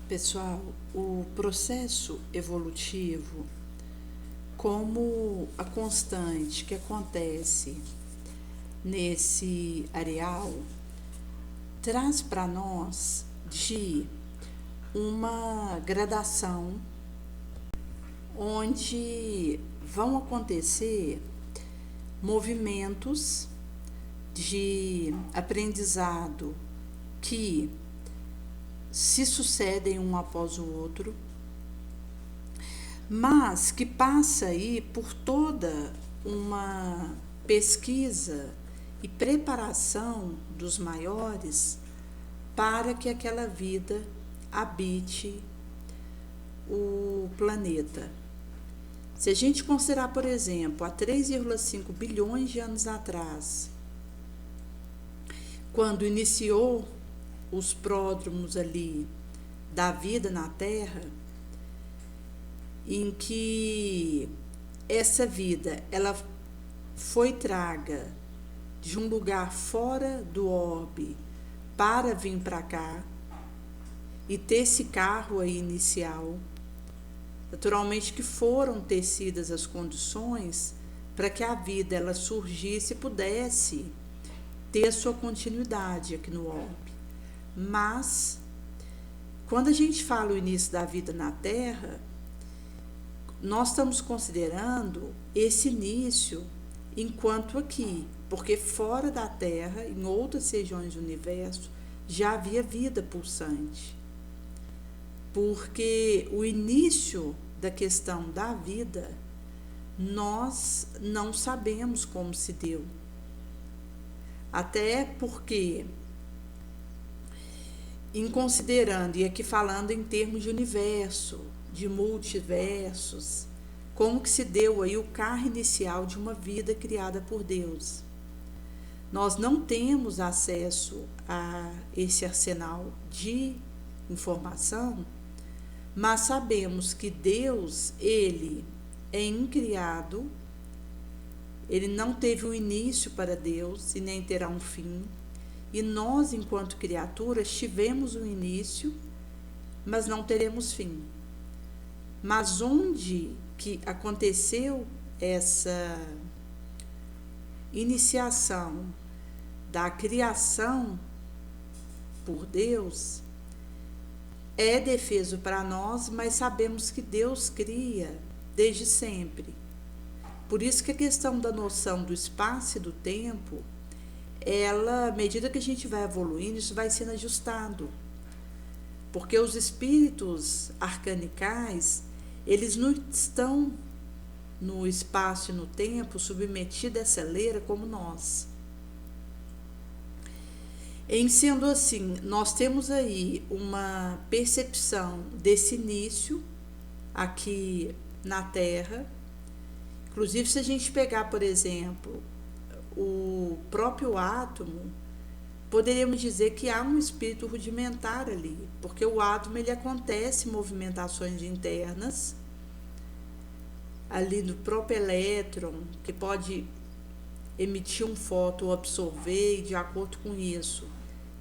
Pessoal, o processo evolutivo, como a constante que acontece nesse areal, traz para nós de uma gradação onde vão acontecer movimentos de aprendizado que se sucedem um após o outro, mas que passa aí por toda uma pesquisa e preparação dos maiores para que aquela vida habite o planeta. Se a gente considerar, por exemplo, há 3,5 bilhões de anos atrás, quando iniciou os pródromos ali da vida na Terra, em que essa vida ela foi traga de um lugar fora do orbe para vir para cá e ter esse carro aí inicial. Naturalmente que foram tecidas as condições para que a vida ela surgisse e pudesse ter a sua continuidade aqui no orbe. Mas quando a gente fala o início da vida na Terra, nós estamos considerando esse início enquanto aqui, porque fora da Terra, em outras regiões do universo, já havia vida pulsante. Porque o início da questão da vida, nós não sabemos como se deu. Até porque, em considerando, e aqui falando em termos de universo, de multiversos, como que se deu aí o carro inicial de uma vida criada por Deus. Nós não temos acesso a esse arsenal de informação, mas sabemos que Deus, ele é incriado, ele não teve um início para Deus e nem terá um fim, e nós, enquanto criaturas, tivemos um início, mas não teremos fim. Mas onde que aconteceu essa iniciação da criação por Deus, é defeso para nós, mas sabemos que Deus cria desde sempre. Por isso que a questão da noção do espaço e do tempo, ela, à medida que a gente vai evoluindo, isso vai sendo ajustado. Porque os espíritos arcanicais, eles não estão no espaço e no tempo submetidos a essa letra como nós. Em sendo assim, nós temos aí uma percepção desse início aqui na Terra. Inclusive, se a gente pegar, por exemplo, o próprio átomo, poderíamos dizer que há um espírito rudimentar ali, porque o átomo ele acontece movimentações internas ali no próprio elétron, que pode emitir um fóton ou absorver, e de acordo com isso,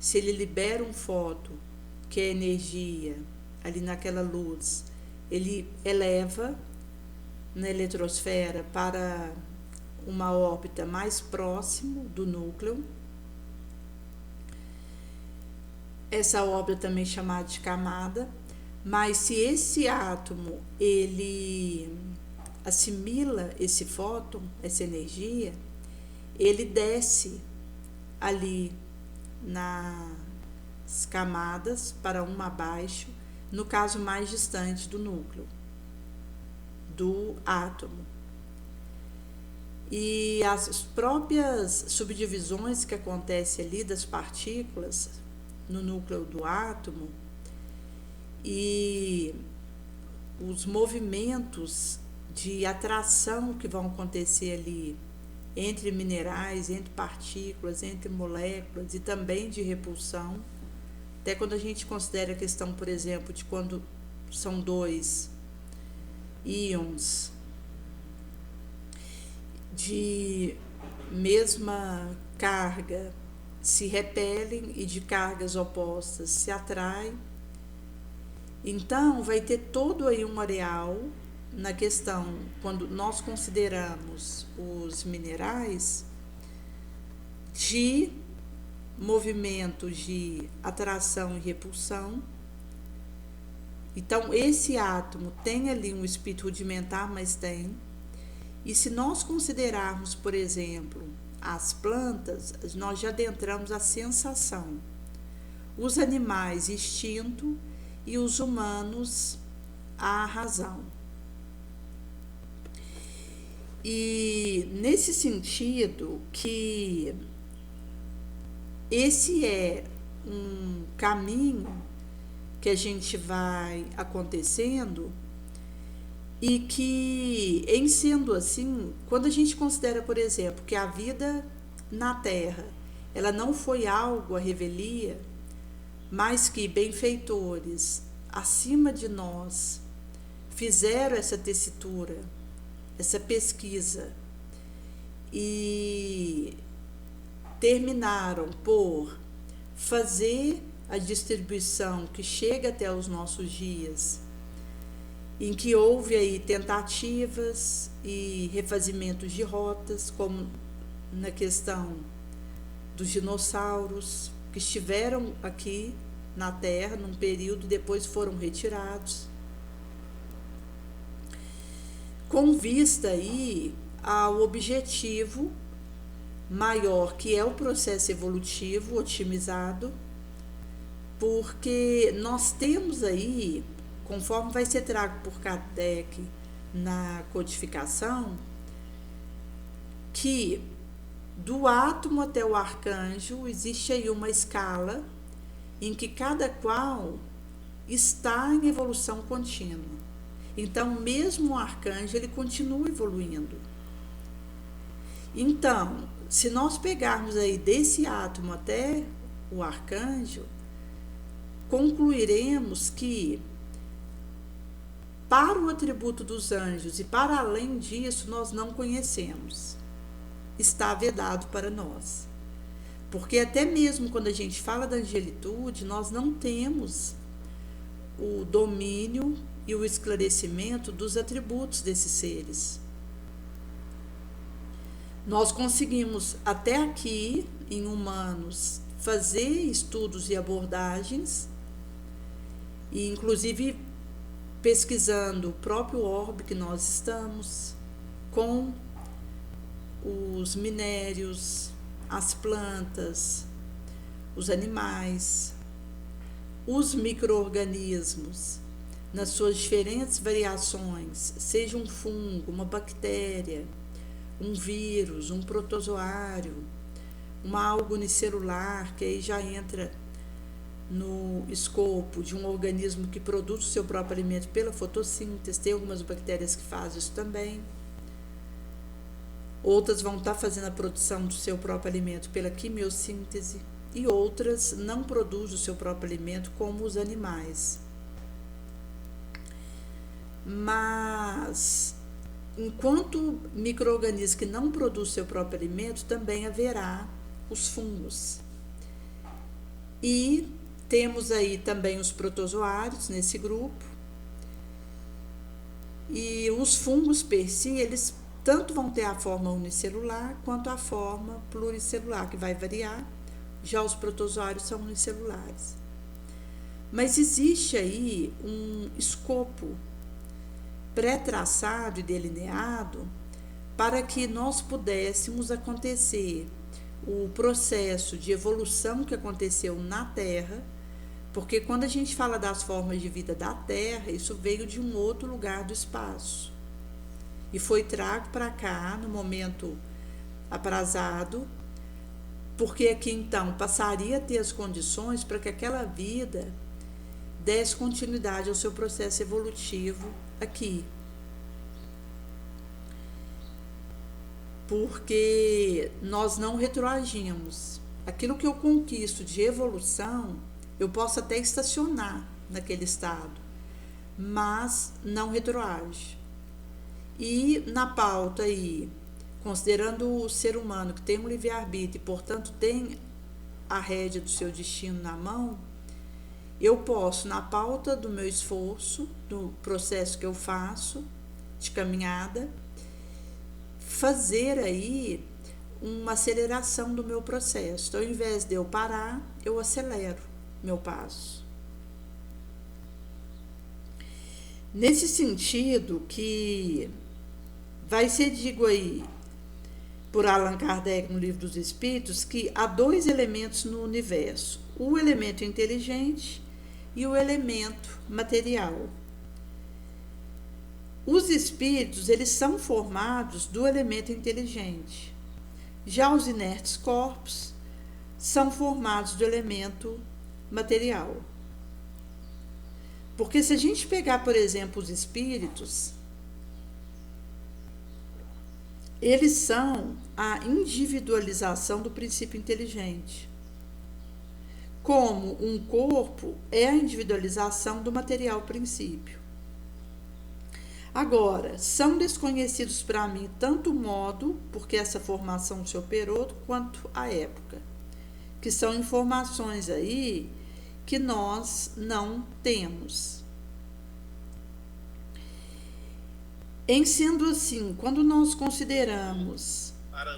se ele libera um fóton, que é energia, ali naquela luz, ele eleva na eletrosfera para uma órbita mais próximo do núcleo. Essa órbita também chamada de camada, mas se esse átomo ele assimila esse fóton, essa energia, ele desce ali nas camadas para uma abaixo, no caso mais distante do núcleo, do átomo. E as próprias subdivisões que acontecem ali das partículas no núcleo do átomo e os movimentos de atração que vão acontecer ali entre minerais, entre partículas, entre moléculas e também de repulsão. Até quando a gente considera a questão, por exemplo, de quando são dois íons de mesma carga se repelem e de cargas opostas se atraem. Então, vai ter todo aí um areal na questão, quando nós consideramos os minerais, de movimentos de atração e repulsão. Então, esse átomo tem ali um espírito rudimentar, mas tem. E se nós considerarmos, por exemplo, as plantas, nós já adentramos a sensação. Os animais, instinto, e os humanos, a razão. E nesse sentido que esse é um caminho que a gente vai acontecendo e que, em sendo assim, quando a gente considera, por exemplo, que a vida na Terra, ela não foi algo à revelia, mas que benfeitores acima de nós fizeram essa tessitura, essa pesquisa e terminaram por fazer a distribuição que chega até os nossos dias, em que houve aí tentativas e refazimentos de rotas, como na questão dos dinossauros, que estiveram aqui na Terra num período e depois foram retirados, com vista aí ao objetivo maior, que é o processo evolutivo otimizado, porque nós temos aí, conforme vai ser trago por Kardec na codificação, que do átomo até o arcanjo existe aí uma escala em que cada qual está em evolução contínua. Então, mesmo o arcanjo, ele continua evoluindo. Então, se nós pegarmos aí desse átomo até o arcanjo, concluiremos que para o atributo dos anjos e para além disso nós não conhecemos. Está vedado para nós. Porque até mesmo quando a gente fala da angelitude, nós não temos o domínio e o esclarecimento dos atributos desses seres. Nós conseguimos até aqui, em humanos, fazer estudos e abordagens, e inclusive pesquisando o próprio orbe que nós estamos, com os minérios, as plantas, os animais, os micro-organismos, nas suas diferentes variações, seja um fungo, uma bactéria, um vírus, um protozoário, uma alga unicelular, que aí já entra no escopo de um organismo que produz o seu próprio alimento pela fotossíntese. Tem algumas bactérias que fazem isso também. Outras vão estar fazendo a produção do seu próprio alimento pela quimiossíntese e outras não produzem o seu próprio alimento, como os animais. Mas, enquanto micro-organismo que não produz o seu próprio alimento, também haverá os fungos. E temos aí também os protozoários nesse grupo. E os fungos per si, eles tanto vão ter a forma unicelular quanto a forma pluricelular, que vai variar. Já os protozoários são unicelulares. Mas existe aí um escopo pré-traçado e delineado para que nós pudéssemos acontecer o processo de evolução que aconteceu na Terra, porque quando a gente fala das formas de vida da Terra, isso veio de um outro lugar do espaço e foi trago para cá no momento aprazado, porque aqui então passaria a ter as condições para que aquela vida desse continuidade ao seu processo evolutivo aqui. Porque nós não retroagimos. Aquilo que eu conquisto de evolução, eu posso até estacionar naquele estado, mas não retroage. E na pauta aí, considerando o ser humano que tem um livre-arbítrio e, portanto, tem a rédea do seu destino na mão, eu posso, na pauta do meu esforço, do processo que eu faço de caminhada, fazer aí uma aceleração do meu processo. Então, ao invés de eu parar, eu acelero meu passo. Nesse sentido que vai ser digo aí por Allan Kardec no Livro dos Espíritos que há dois elementos no universo, o elemento inteligente e o elemento material. Os espíritos, eles são formados do elemento inteligente. Já os inertes corpos são formados do elemento material. Porque se a gente pegar, por exemplo, os espíritos, eles são a individualização do princípio inteligente. Como um corpo é a individualização do material princípio. Agora, são desconhecidos para mim tanto o modo, porque essa formação se operou, quanto a época, que são informações aí que nós não temos. Em sendo assim, quando nós consideramos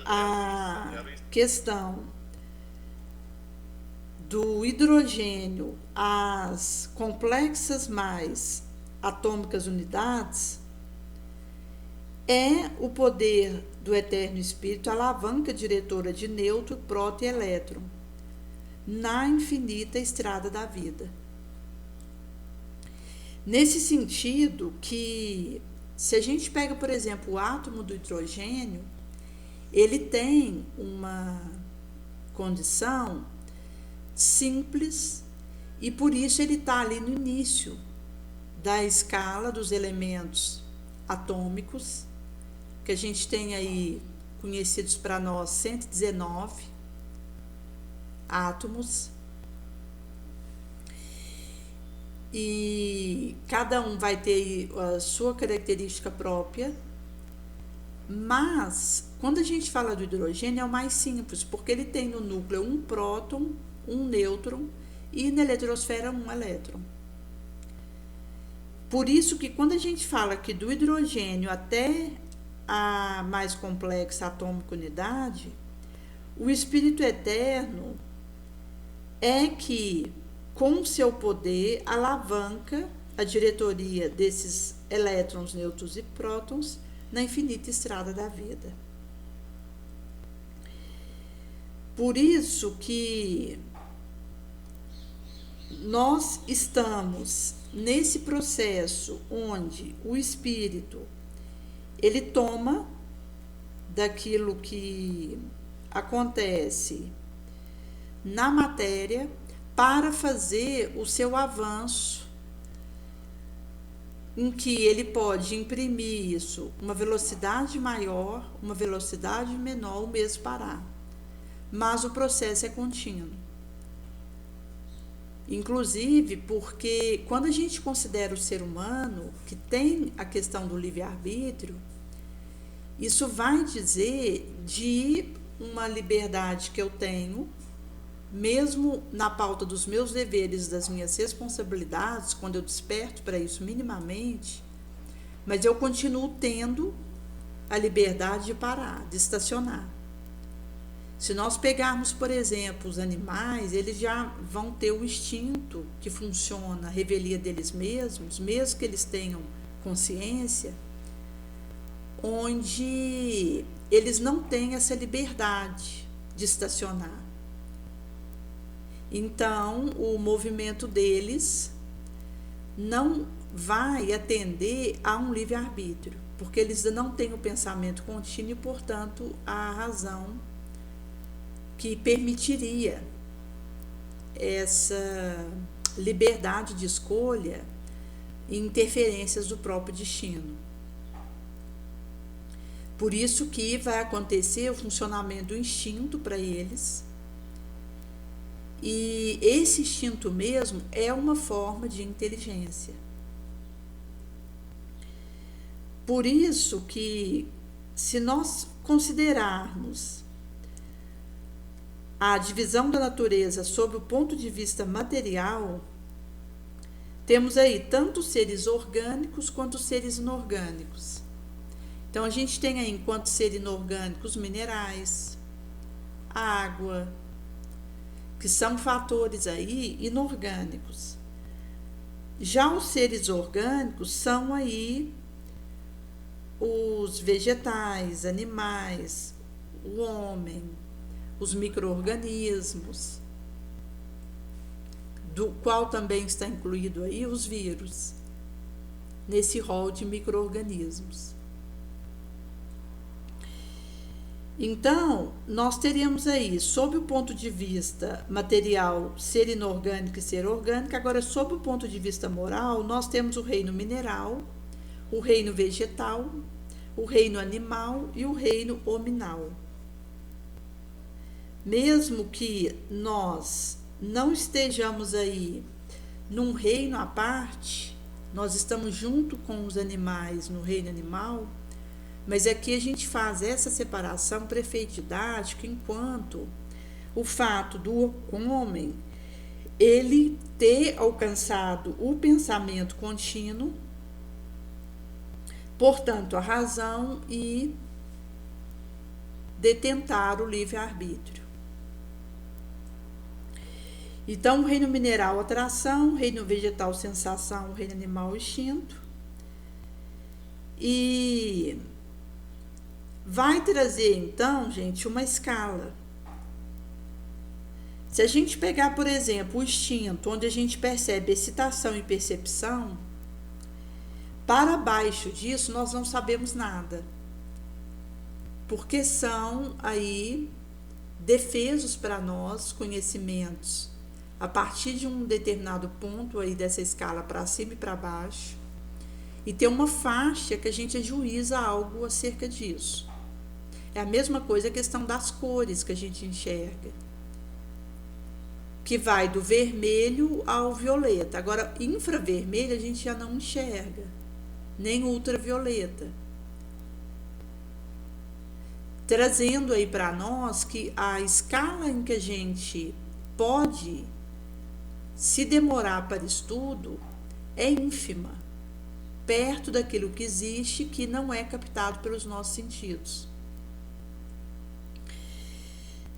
a questão do hidrogênio, as complexas mais atômicas unidades, é o poder do Eterno Espírito a alavanca diretora de nêutron, próton e elétron na infinita estrada da vida. Nesse sentido que, se a gente pega, por exemplo, o átomo do hidrogênio, ele tem uma condição simples e por isso ele está ali no início da escala dos elementos atômicos, que a gente tem aí conhecidos para nós 119 átomos, e cada um vai ter a sua característica própria, mas quando a gente fala do hidrogênio é o mais simples, porque ele tem no núcleo um próton, um nêutron e na eletrosfera um elétron. Por isso que quando a gente fala que do hidrogênio até a mais complexa atômica unidade, o Espírito Eterno é que, com seu poder, alavanca a diretoria desses elétrons, nêutrons e prótons na infinita estrada da vida. Por isso que nós estamos nesse processo onde o espírito ele toma daquilo que acontece na matéria para fazer o seu avanço, em que ele pode imprimir isso, uma velocidade maior, uma velocidade menor, o mesmo parar. Mas o processo é contínuo. Inclusive porque quando a gente considera o ser humano, que tem a questão do livre-arbítrio, isso vai dizer de uma liberdade que eu tenho, mesmo na pauta dos meus deveres, das minhas responsabilidades, quando eu desperto para isso minimamente, mas eu continuo tendo a liberdade de parar, de estacionar. Se nós pegarmos, por exemplo, os animais, eles já vão ter o instinto que funciona, a revelia deles mesmos, mesmo que eles tenham consciência, onde eles não têm essa liberdade de estacionar. Então, o movimento deles não vai atender a um livre-arbítrio, porque eles não têm o pensamento contínuo e, portanto, a razão que permitiria essa liberdade de escolha e interferências do próprio destino. Por isso que vai acontecer o funcionamento do instinto para eles, e esse instinto mesmo é uma forma de inteligência. Por isso que, se nós considerarmos a divisão da natureza sob o ponto de vista material, temos aí tanto os seres orgânicos quanto os seres inorgânicos. Então, a gente tem aí, enquanto seres inorgânicos, minerais, água, que são fatores aí inorgânicos. Já os seres orgânicos são aí os vegetais, animais, o homem, os micro-organismos, do qual também está incluído aí os vírus, nesse rol de micro-organismos. Então, nós teríamos aí, sob o ponto de vista material, ser inorgânico e ser orgânico. Agora, sob o ponto de vista moral, nós temos o reino mineral, o reino vegetal, o reino animal e o reino hominal. Mesmo que nós não estejamos aí num reino à parte, nós estamos junto com os animais no reino animal, mas aqui a gente faz essa separação para efeito didático, enquanto o fato do homem ele ter alcançado o pensamento contínuo, portanto a razão, e detentar o livre-arbítrio. Então, o reino mineral, atração, o reino vegetal, sensação, o reino animal, instinto. E vai trazer, então, gente, uma escala. Se a gente pegar, por exemplo, o instinto, onde a gente percebe excitação e percepção, para baixo disso nós não sabemos nada, porque são aí defesos para nós conhecimentos a partir de um determinado ponto aí dessa escala para cima e para baixo, e tem uma faixa que a gente ajuiza algo acerca disso. É a mesma coisa a questão das cores que a gente enxerga, que vai do vermelho ao violeta. Agora, infravermelho a gente já não enxerga, nem ultravioleta. Trazendo aí para nós que a escala em que a gente pode se demorar para estudo é ínfima, perto daquilo que existe, que não é captado pelos nossos sentidos.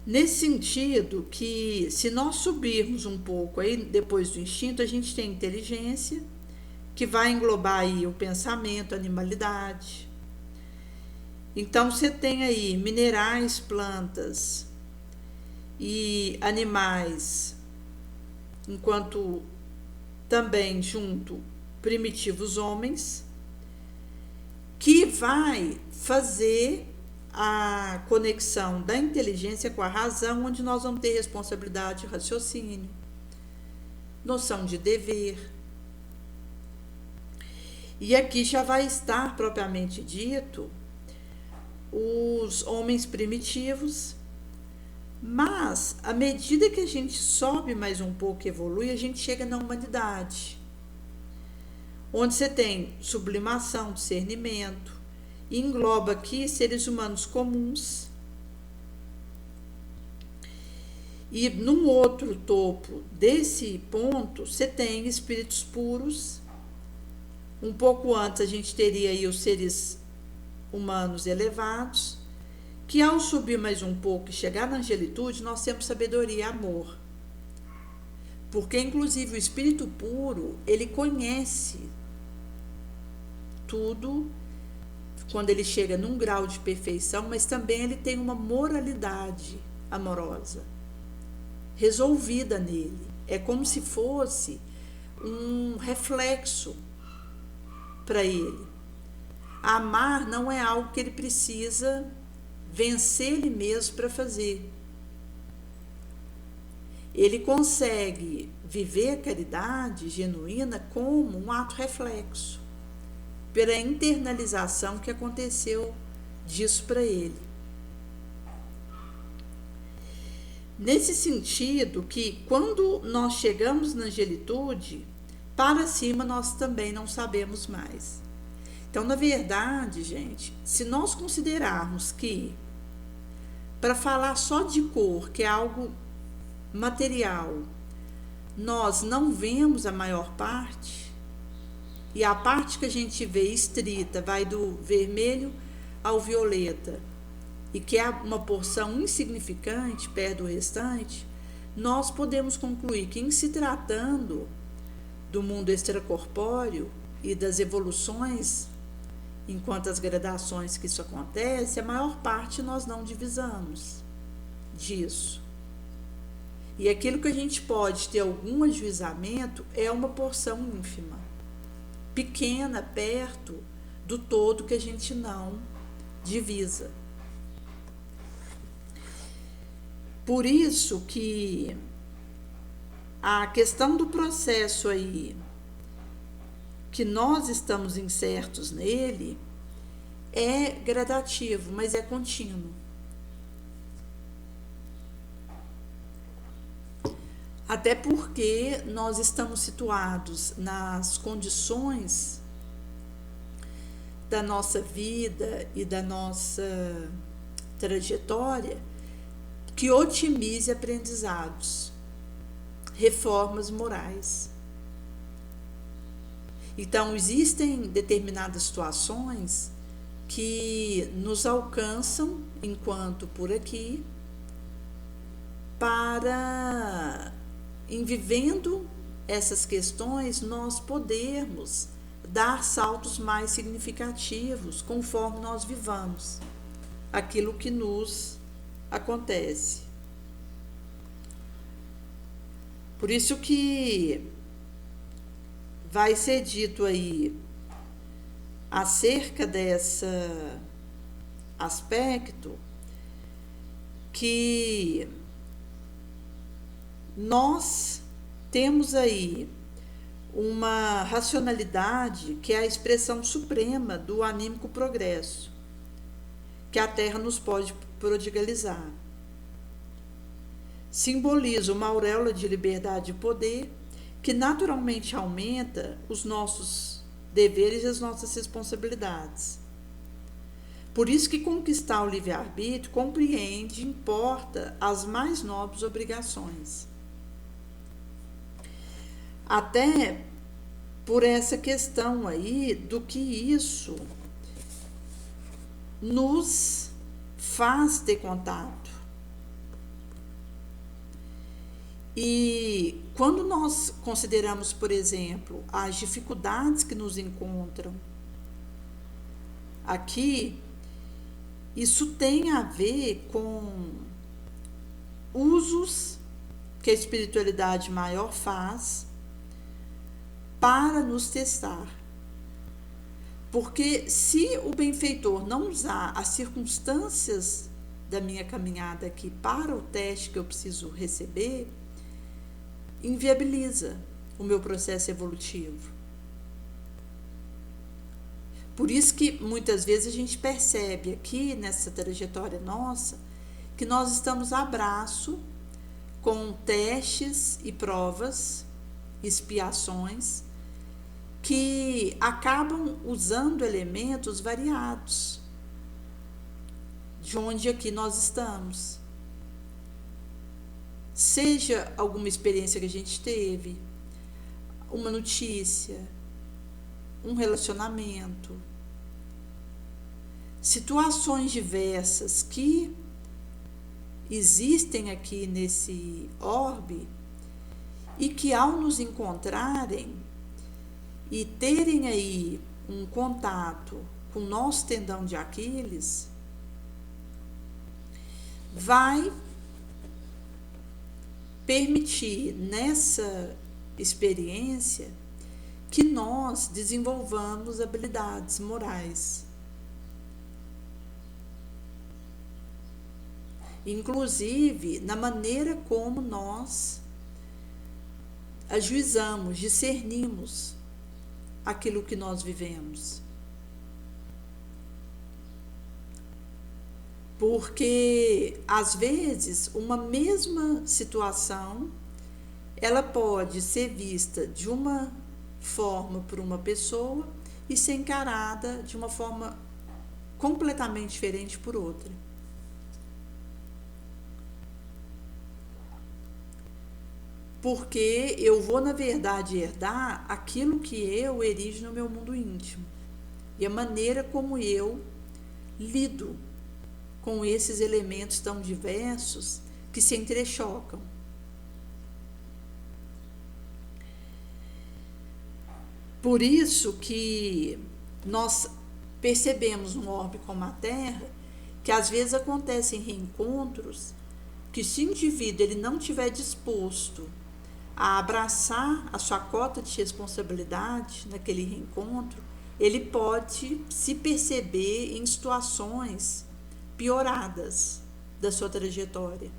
Nesse sentido que, se nós subirmos um pouco aí depois do instinto, a gente tem inteligência, que vai englobar aí o pensamento, a animalidade. Então, você tem aí minerais, plantas e animais, enquanto também junto primitivos homens, que vai fazer a conexão da inteligência com a razão, onde nós vamos ter responsabilidade, raciocínio, noção de dever. E aqui já vai estar propriamente dito os homens primitivos, mas à medida que a gente sobe mais um pouco e evolui, a gente chega na humanidade, onde você tem sublimação, discernimento, e engloba aqui seres humanos comuns. E num outro topo desse ponto, você tem espíritos puros. Um pouco antes a gente teria aí os seres humanos elevados, que ao subir mais um pouco e chegar na angelitude, nós temos sabedoria e amor. Porque inclusive o espírito puro, ele conhece tudo quando ele chega num grau de perfeição, mas também ele tem uma moralidade amorosa resolvida nele. É como se fosse um reflexo para ele. Amar não é algo que ele precisa vencer ele mesmo para fazer. Ele consegue viver a caridade genuína como um ato reflexo, pela internalização que aconteceu disso para ele. Nesse sentido que quando nós chegamos na angelitude, para cima nós também não sabemos mais. Então, na verdade, gente, se nós considerarmos que, para falar só de cor, que é algo material, nós não vemos a maior parte, e a parte que a gente vê estrita vai do vermelho ao violeta, e que é uma porção insignificante perto do restante, nós podemos concluir que, em se tratando do mundo extracorpóreo e das evoluções, enquanto as gradações que isso acontece, a maior parte nós não divisamos disso. E aquilo que a gente pode ter algum ajuizamento é uma porção ínfima, pequena, perto do todo que a gente não divisa. Por isso que a questão do processo aí, que nós estamos incertos nele, é gradativo, mas é contínuo. Até porque nós estamos situados nas condições da nossa vida e da nossa trajetória que otimize aprendizados, reformas morais. Então, existem determinadas situações que nos alcançam enquanto por aqui, para, em vivendo essas questões, nós podermos dar saltos mais significativos conforme nós vivamos aquilo que nos acontece. Por isso que vai ser dito aí acerca desse aspecto que nós temos aí uma racionalidade que é a expressão suprema do anímico progresso, que a Terra nos pode prodigalizar. Simboliza uma auréola de liberdade e poder que naturalmente aumenta os nossos deveres e as nossas responsabilidades. Por isso que conquistar o livre-arbítrio compreende e importa as mais nobres obrigações. Até por essa questão aí do que isso nos faz ter contato. E quando nós consideramos, por exemplo, as dificuldades que nos encontram aqui, isso tem a ver com usos que a espiritualidade maior faz para nos testar. Porque se o benfeitor não usar as circunstâncias da minha caminhada aqui para o teste que eu preciso receber, inviabiliza o meu processo evolutivo. Por isso que muitas vezes a gente percebe aqui nessa trajetória nossa que nós estamos a braço com testes e provas, expiações, que acabam usando elementos variados de onde aqui nós estamos. Seja alguma experiência que a gente teve, uma notícia, um relacionamento, situações diversas que existem aqui nesse orbe e que, ao nos encontrarem e terem aí um contato com o nosso tendão de Aquiles, vai permitir nessa experiência que nós desenvolvamos habilidades morais. Inclusive na maneira como nós ajuizamos, discernimos aquilo que nós vivemos. Porque, às vezes, uma mesma situação, ela pode ser vista de uma forma por uma pessoa e ser encarada de uma forma completamente diferente por outra. porque eu vou, na verdade, herdar aquilo que eu erijo no meu mundo íntimo e a maneira como eu lido com esses elementos tão diversos que se entrechocam. Por isso que nós percebemos no orbe como a Terra que às vezes acontecem reencontros que, se o indivíduo ele não estiver disposto a abraçar a sua cota de responsabilidade naquele reencontro, ele pode se perceber em situações pioradas da sua trajetória.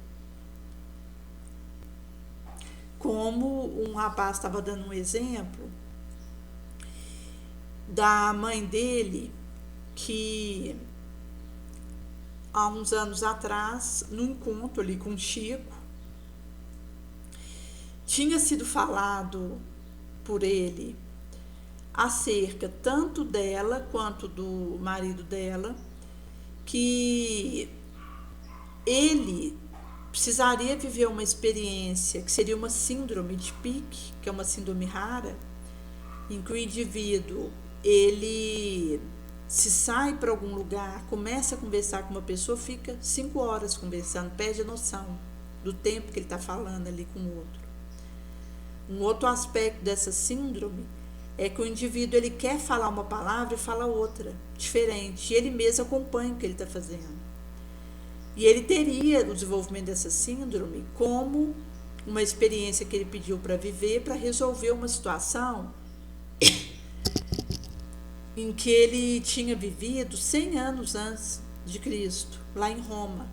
Como um rapaz estava dando um exemplo da mãe dele, que há uns anos atrás, no encontro ali com o Chico, tinha sido falado por ele acerca tanto dela quanto do marido dela, que ele precisaria viver uma experiência que seria uma síndrome de Pick, que é uma síndrome rara, em que o indivíduo ele se sai para algum lugar, começa a conversar com uma pessoa, fica 5 horas conversando, perde a noção do tempo que ele está falando ali com o outro. Um outro aspecto dessa síndrome é que o indivíduo ele quer falar uma palavra e fala outra, diferente, e ele mesmo acompanha o que ele está fazendo. E ele teria o desenvolvimento dessa síndrome como uma experiência que ele pediu para viver, para resolver uma situação em que ele tinha vivido 100 anos antes de Cristo, lá em Roma.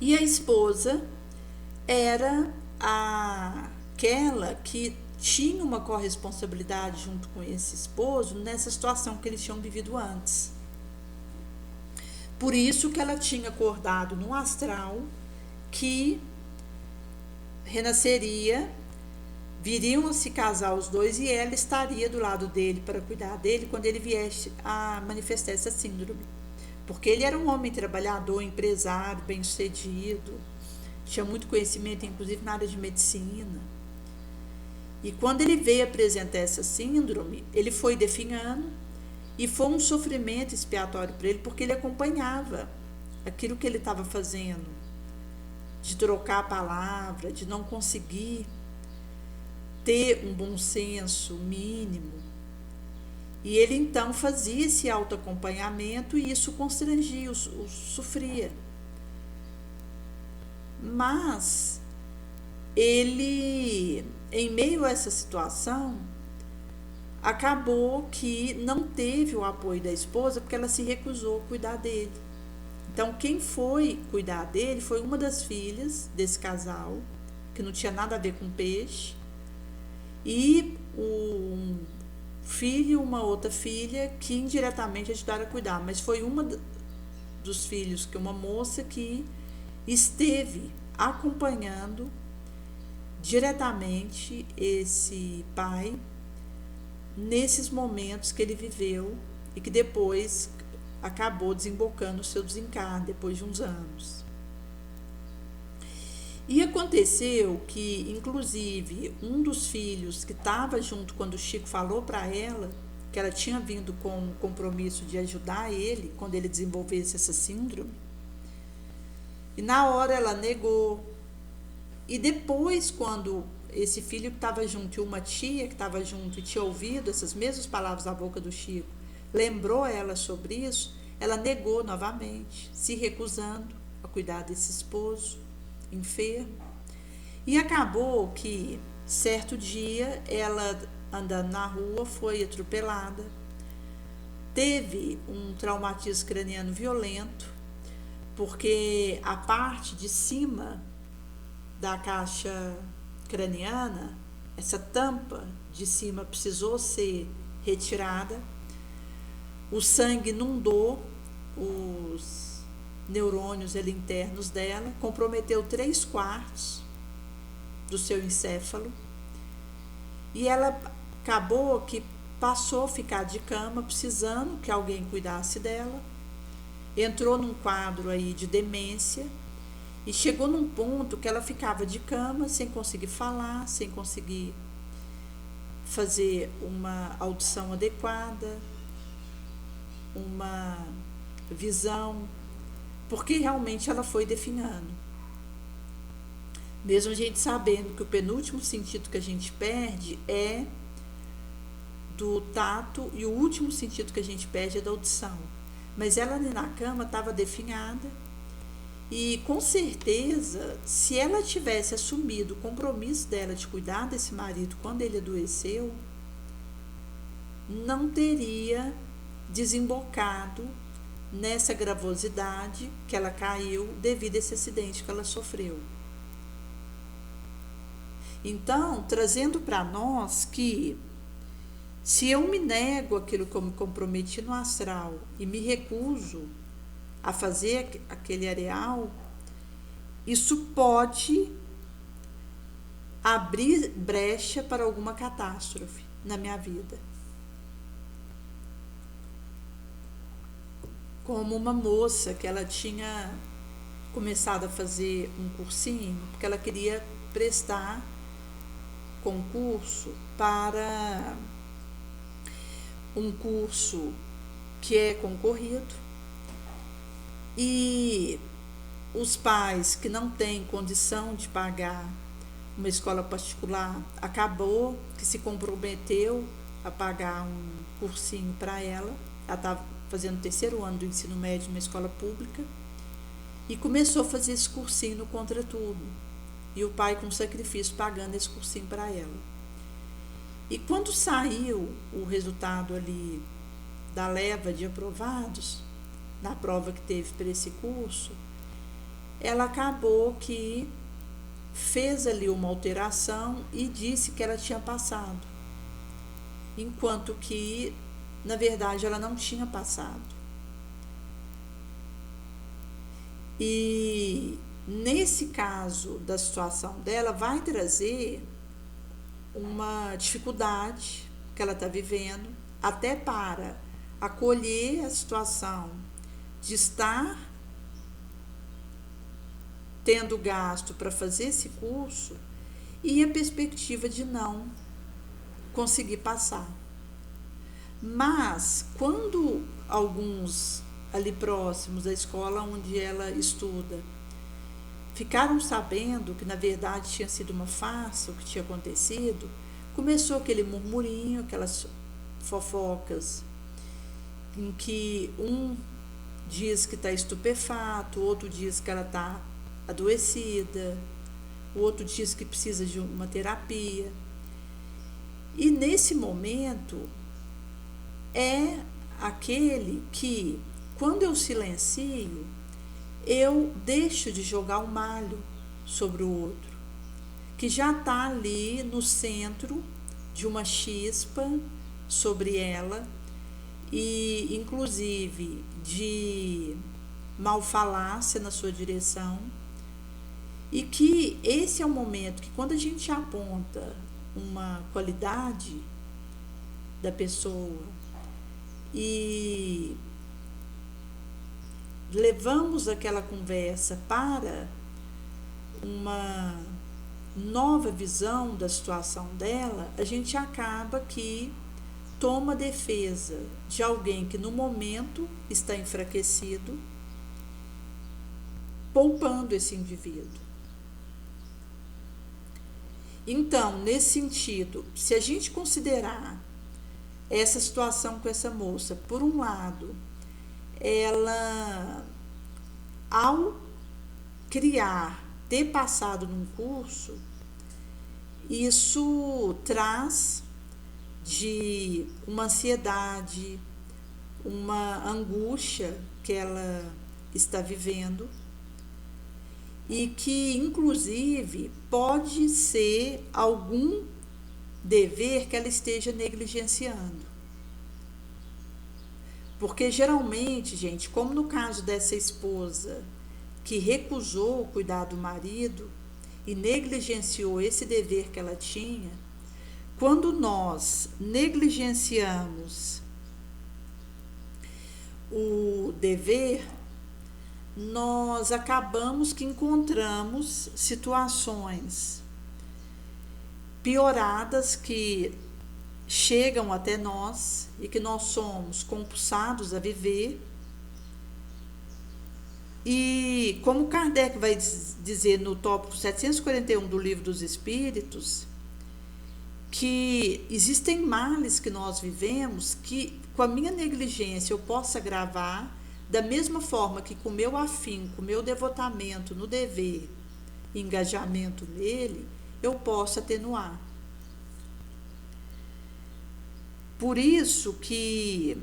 E a esposa era aquela que tinha uma corresponsabilidade junto com esse esposo nessa situação que eles tinham vivido antes. Por isso que ela tinha acordado no astral que renasceria, viriam a se casar os dois e ela estaria do lado dele para cuidar dele quando ele viesse a manifestar essa síndrome. Porque ele era um homem trabalhador, empresário, bem-sucedido, tinha muito conhecimento, inclusive na área de medicina. E quando ele veio apresentar essa síndrome, ele foi definhando e foi um sofrimento expiatório para ele, porque ele acompanhava aquilo que ele estava fazendo, de trocar a palavra, de não conseguir ter um bom senso mínimo. E ele então fazia esse autoacompanhamento e isso constrangia, o sofria. Mas ele, em meio a essa situação, acabou que não teve o apoio da esposa porque ela se recusou a cuidar dele. Então quem foi cuidar dele foi uma das filhas desse casal, que não tinha nada a ver com peixe, e um filho e uma outra filha que indiretamente ajudaram a cuidar, mas foi uma dos filhos, que é uma moça que esteve acompanhando diretamente esse pai nesses momentos que ele viveu e que depois acabou desembocando o seu desencarne depois de uns anos. E aconteceu que, inclusive, um dos filhos que estava junto quando o Chico falou para ela que ela tinha vindo com o compromisso de ajudar ele quando ele desenvolvesse essa síndrome, e na hora ela negou. E depois, quando esse filho que estava junto e uma tia que estava junto e tinha ouvido essas mesmas palavras da boca do Chico, lembrou ela sobre isso, ela negou novamente, se recusando a cuidar desse esposo enfermo. E acabou que, certo dia, ela andando na rua foi atropelada, teve um traumatismo craniano violento, porque a parte de cima da caixa craniana, essa tampa de cima precisou ser retirada, o sangue inundou os neurônios ali internos dela, comprometeu 3/4 do seu encéfalo, e ela acabou que passou a ficar de cama, precisando que alguém cuidasse dela, entrou num quadro aí de demência, E chegou num ponto que ela ficava de cama, sem conseguir falar, sem conseguir fazer uma audição adequada, uma visão, porque realmente ela foi definhando. Mesmo a gente sabendo que o penúltimo sentido que a gente perde é do tato e o último sentido que a gente perde é da audição. Mas ela ali na cama estava definhada e com certeza, se ela tivesse assumido o compromisso dela de cuidar desse marido quando ele adoeceu, não teria desembocado nessa gravosidade que ela caiu devido a esse acidente que ela sofreu. Então, trazendo para nós que se eu me nego aquilo que eu me comprometi no astral e me recuso a fazer aquele areal, isso pode abrir brecha para alguma catástrofe na minha vida. Como uma moça que ela tinha começado a fazer um cursinho, porque ela queria prestar concurso para um curso que é concorrido, e os pais que não têm condição de pagar uma escola particular, acabou que se comprometeu a pagar um cursinho para ela. Ela estava fazendo o 3º ano do ensino médio numa escola pública e começou a fazer esse cursinho no contraturno, e o pai com sacrifício pagando esse cursinho para ela. E quando saiu o resultado ali da leva de aprovados, na prova que teve para esse curso, ela acabou que fez ali uma alteração e disse que ela tinha passado, enquanto que, na verdade, ela não tinha passado. E nesse caso da situação dela, vai trazer uma dificuldade que ela está vivendo, até para acolher a situação de estar tendo gasto para fazer esse curso e a perspectiva de não conseguir passar. Mas quando alguns ali próximos da escola onde ela estuda ficaram sabendo que na verdade tinha sido uma farsa o que tinha acontecido, começou aquele murmurinho, aquelas fofocas em que um diz que está estupefato, o outro diz que ela está adoecida, o outro diz que precisa de uma terapia. E nesse momento é aquele que, quando eu silencio, eu deixo de jogar o malho sobre o outro, que já está ali no centro de uma chispa sobre ela, e inclusive de malfalácia na sua direção, e que esse é o momento que, quando a gente aponta uma qualidade da pessoa e levamos aquela conversa para uma nova visão da situação dela, a gente acaba que toma defesa de alguém que no momento está enfraquecido, poupando esse indivíduo. Então, nesse sentido, se a gente considerar essa situação com essa moça, por um lado, ela, ao ter passado num curso, isso traz de uma ansiedade, uma angústia que ela está vivendo, e que, inclusive, pode ser algum dever que ela esteja negligenciando. Porque, geralmente, gente, como no caso dessa esposa que recusou cuidar do marido e negligenciou esse dever que ela tinha, quando nós negligenciamos o dever, nós acabamos que encontramos situações pioradas que chegam até nós e que nós somos compulsados a viver. E como Kardec vai dizer no tópico 741 do Livro dos Espíritos, que existem males que nós vivemos que com a minha negligência eu posso agravar, da mesma forma que com o meu afinco, meu devotamento no dever e engajamento nele, eu posso atenuar. Por isso que,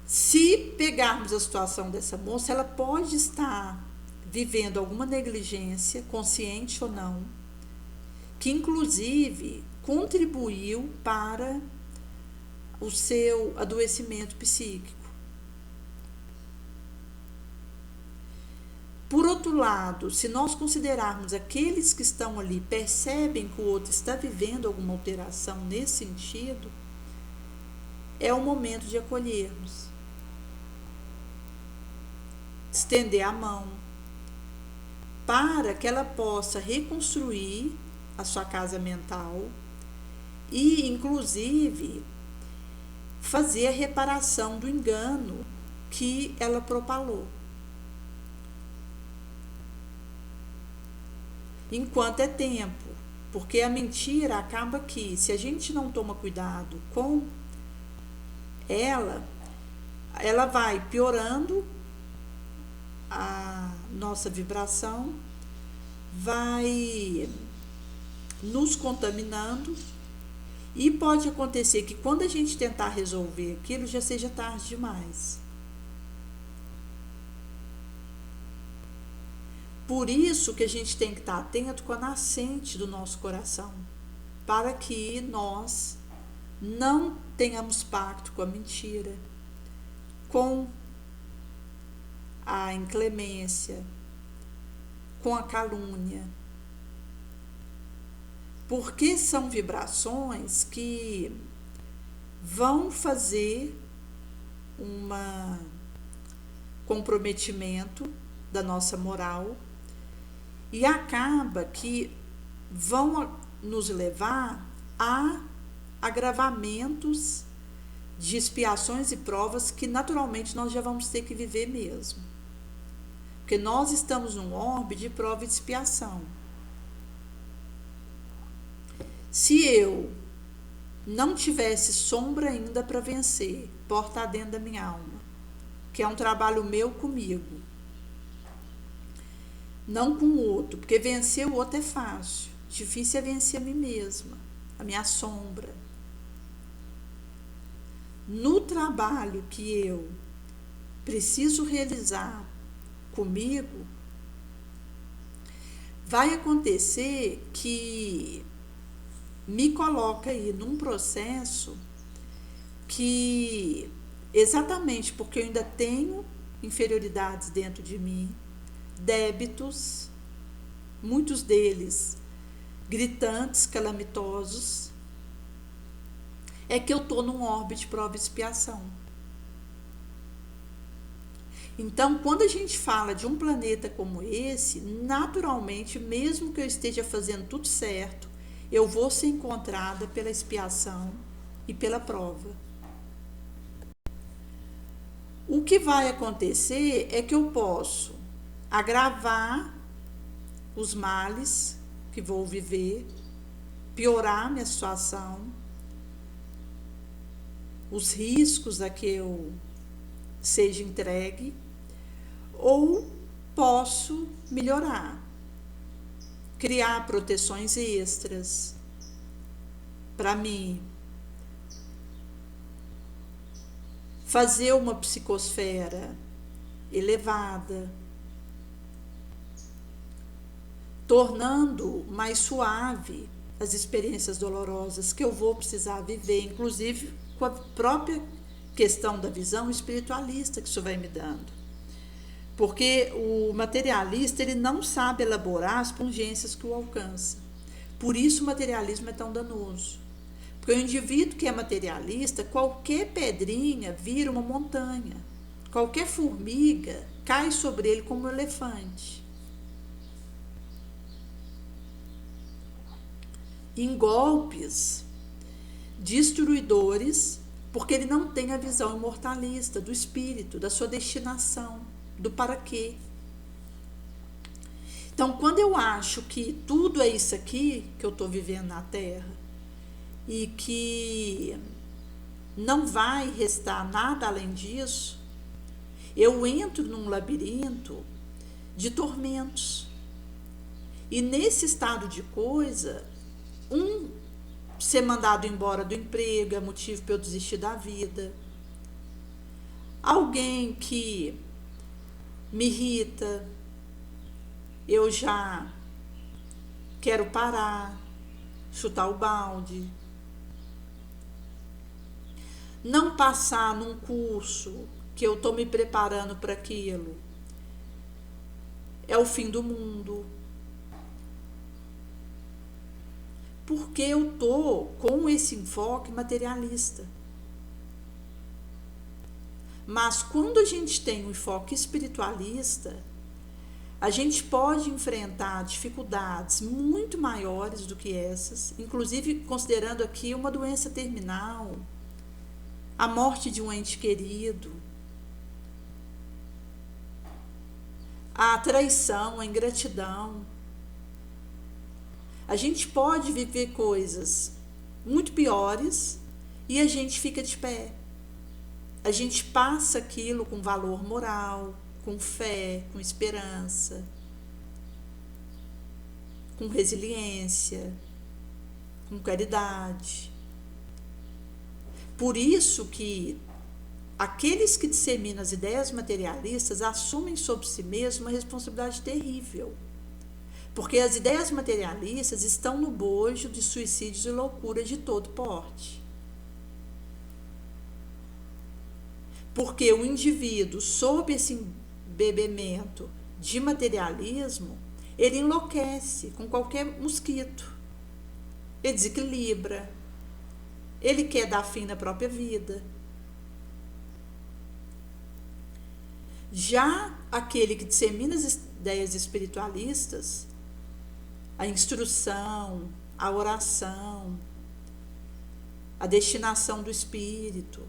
se pegarmos a situação dessa moça, ela pode estar vivendo alguma negligência, consciente ou não, que inclusive contribuiu para o seu adoecimento psíquico. Por outro lado, se nós considerarmos aqueles que estão ali, percebem que o outro está vivendo alguma alteração nesse sentido, é o momento de acolhermos, estender a mão, para que ela possa reconstruir a sua casa mental e, inclusive, fazer a reparação do engano que ela propalou. Enquanto é tempo, porque a mentira acaba que, se a gente não toma cuidado com ela, ela vai piorando a nossa vibração, vai nos contaminando, e pode acontecer que quando a gente tentar resolver aquilo, já seja tarde demais. Por isso que a gente tem que estar atento com a nascente do nosso coração, para que nós não tenhamos pacto com a mentira, com a inclemência, com a calúnia. Porque são vibrações que vão fazer um comprometimento da nossa moral e acaba que vão nos levar a agravamentos de expiações e provas que naturalmente nós já vamos ter que viver mesmo. Porque nós estamos num orbe de prova e de expiação. Se eu não tivesse sombra ainda para vencer, porta dentro da minha alma, que é um trabalho meu comigo, não com o outro, porque vencer o outro é fácil, difícil é vencer a mim mesma, a minha sombra. No trabalho que eu preciso realizar comigo, vai acontecer que me coloca aí num processo que, exatamente porque eu ainda tenho inferioridades dentro de mim, débitos, muitos deles gritantes, calamitosos, é que eu estou num orbe de prova e expiação. Então, quando a gente fala de um planeta como esse, naturalmente, mesmo que eu esteja fazendo tudo certo, eu vou ser encontrada pela expiação e pela prova. O que vai acontecer é que eu posso agravar os males que vou viver, piorar minha situação, os riscos a que eu seja entregue, ou posso melhorar, criar proteções extras para mim, fazer uma psicosfera elevada, tornando mais suave as experiências dolorosas que eu vou precisar viver, inclusive com a própria questão da visão espiritualista que isso vai me dando. Porque o materialista, ele não sabe elaborar as pungências que o alcançam. Por isso o materialismo é tão danoso. Porque o indivíduo que é materialista, qualquer pedrinha vira uma montanha. qualquer formiga cai sobre ele como um elefante. Em golpes destruidores, porque ele não tem a visão imortalista do espírito, da sua destinação, do para quê. Então, quando eu acho que tudo é isso aqui que eu estou vivendo na Terra e que não vai restar nada além disso, eu entro num labirinto de tormentos. E nesse estado de coisa, ser mandado embora do emprego é motivo para eu desistir da vida. Alguém que me irrita, eu já quero parar, chutar o balde. Não passar num curso que eu estou me preparando para aquilo é o fim do mundo. Porque eu estou com esse enfoque materialista. Mas quando a gente tem um enfoque espiritualista, a gente pode enfrentar dificuldades muito maiores do que essas, inclusive considerando aqui uma doença terminal, a morte de um ente querido, a traição, a ingratidão. A gente pode viver coisas muito piores e a gente fica de pé. A gente passa aquilo com valor moral, com fé, com esperança, com resiliência, com caridade. Por isso que aqueles que disseminam as ideias materialistas assumem sobre si mesmos uma responsabilidade terrível. Porque as ideias materialistas estão no bojo de suicídios e loucuras de todo porte. Porque o indivíduo, sob esse embebimento de materialismo, ele enlouquece com qualquer mosquito. Ele desequilibra. Ele quer dar fim na própria vida. Já aquele que dissemina as ideias espiritualistas, a instrução, a oração, a destinação do espírito,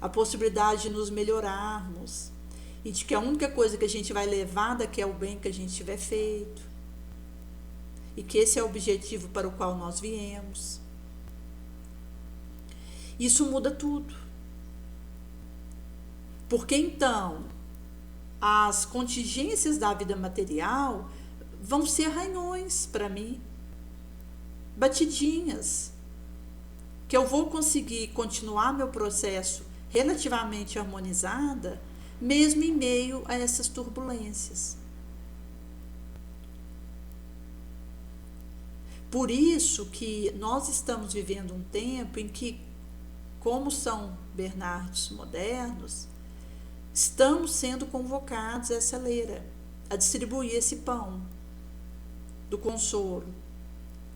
a possibilidade de nos melhorarmos e de que a única coisa que a gente vai levar daqui é o bem que a gente tiver feito e que esse é o objetivo para o qual nós viemos. Isso muda tudo. Porque então as contingências da vida material vão ser arranhões para mim, batidinhas, que eu vou conseguir continuar meu processo relativamente harmonizada, mesmo em meio a essas turbulências. Por isso que nós estamos vivendo um tempo em que, como São Bernardos modernos, estamos sendo convocados a essa leira, a distribuir esse pão do consolo.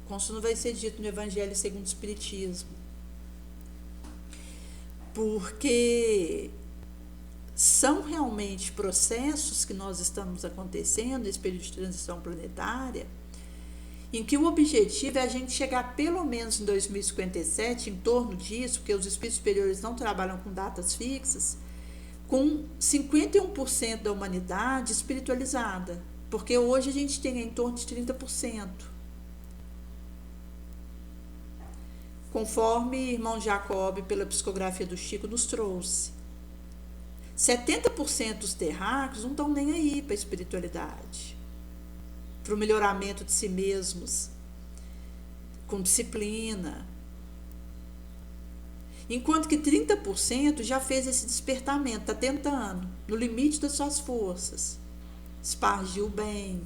O consolo vai ser dito no Evangelho segundo o Espiritismo. Porque são realmente processos que nós estamos acontecendo nesse período de transição planetária, em que o objetivo é a gente chegar pelo menos em 2057, em torno disso, porque os espíritos superiores não trabalham com datas fixas, com 51% da humanidade espiritualizada, porque hoje a gente tem em torno de 30%. Conforme irmão Jacob, pela psicografia do Chico, nos trouxe. 70% dos terráqueos não estão nem aí para a espiritualidade, para o melhoramento de si mesmos, com disciplina. Enquanto que 30% já fez esse despertamento, está tentando, no limite das suas forças, espargir o bem,